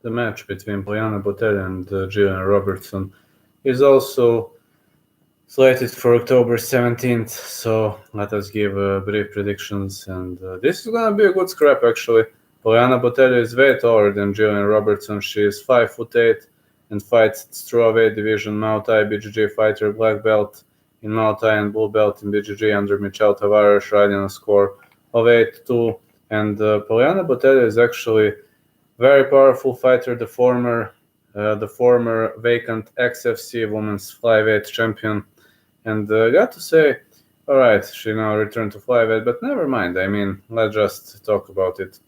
the match between Poliana Botelho and Gillian Robertson is also slated for October 17th, so let us give brief predictions, and this is gonna be a good scrap actually. Poliana Botelho is way taller than Gillian Robertson. She is 5'8" and fights strawweight division, Muay Thai BJJ fighter, black belt in Muay Thai and blue belt in BJJ under Michel Tavares, riding a score of 8-2. And Poliana Botelho is actually very powerful fighter, the former vacant XFC women's flyweight champion. And got to say, all right, she now returned to flyweight, but never mind. I mean, let's just talk about it.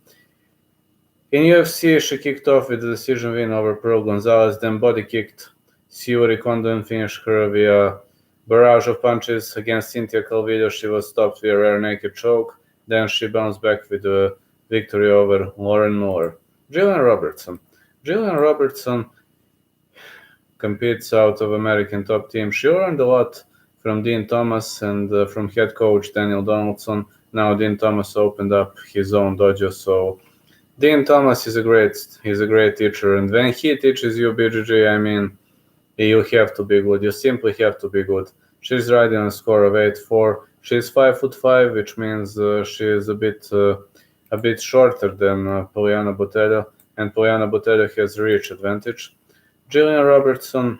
In UFC, she kicked off with a decision win over Pearl Gonzalez, then body kicked Siuri Kondo and finished her via barrage of punches against Cynthia Calvillo. She was stopped via rear naked choke. Then she bounced back with a victory over Lauren Miller. Gillian Robertson competes out of American top team. She learned a lot from Dean Thomas and from head coach Daniel Donaldson. Now Dean Thomas opened up his own dojo, so Dean Thomas is a great teacher, and when he teaches you BJJ, I mean, you have to be good. You simply have to be good. She's riding a score of 8-4. She's 5'5", which means she is a bit shorter than Poliana Botelho, and Poliana Botelho has reach advantage. Gillian Robertson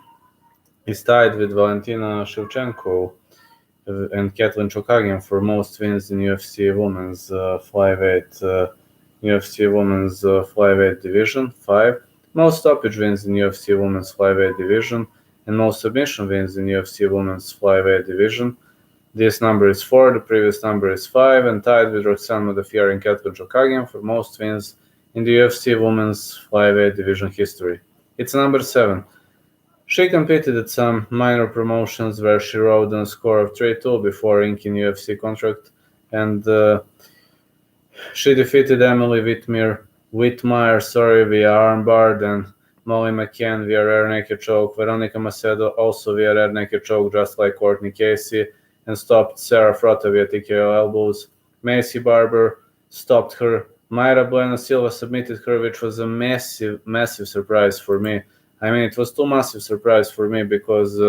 is tied with Valentina Shevchenko and Katlyn Chookagian for most wins in UFC women's flyweight division, 5. Most stoppage wins in UFC women's flyweight division, and most submission wins in UFC women's flyweight division. This number is 4, the previous number is 5, and tied with Roxanne Modafferi and Katlyn Chookagian for most wins in the UFC women's flyweight division history. It's number 7. She competed at some minor promotions where she rode on a score of 3-2 before inking UFC contract, and she defeated Emily Whitmire via armbar, and Molly McCann via rear naked choke, Veronica Macedo also via rear naked choke, just like Courtney Casey, and stopped Sarah Frota via TKO elbows. Macy Barber stopped her. Mayra Bueno Silva submitted her, which was a massive surprise for me. I mean, it was too massive surprise for me because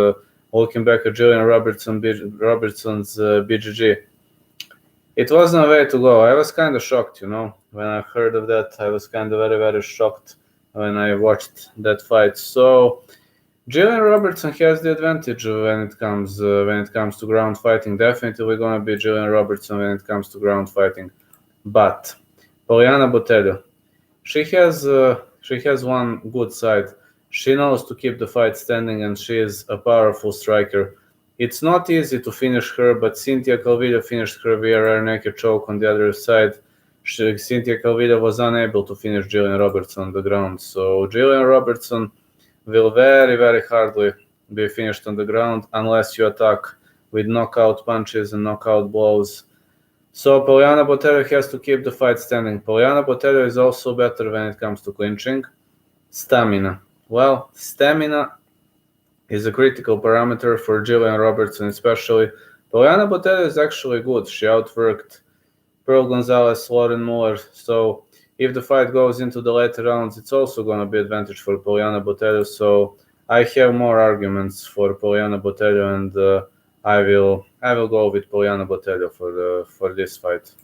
looking back at Gillian Robertson's BJJ, it wasn't a way to go. I was kind of shocked, when I heard of that. I was kind of very, very shocked when I watched that fight. So Gillian Robertson has the advantage when it comes to ground fighting. Definitely going to be Gillian Robertson when it comes to ground fighting. But Poliana Botelho, she has one good side. She knows to keep the fight standing, and she is a powerful striker. It's not easy to finish her, but Cynthia Calvillo finished her via rear naked choke on the other side. Cynthia Calvillo was unable to finish Gillian Robertson on the ground, so Gillian Robertson will very, very hardly be finished on the ground unless you attack with knockout punches and knockout blows. So Poliana Botelho has to keep the fight standing. Poliana Botelho is also better when it comes to clinching. Stamina. Well, stamina is a critical parameter for Gillian Robertson especially. Poliana Botelho is actually good. She outworked Pearl Gonzalez, Lauren Miller. So if the fight goes into the later rounds, it's also going to be advantage for Poliana Botelho. So I have more arguments for Poliana Botelho, and I will go with Poliana Botelho for this fight.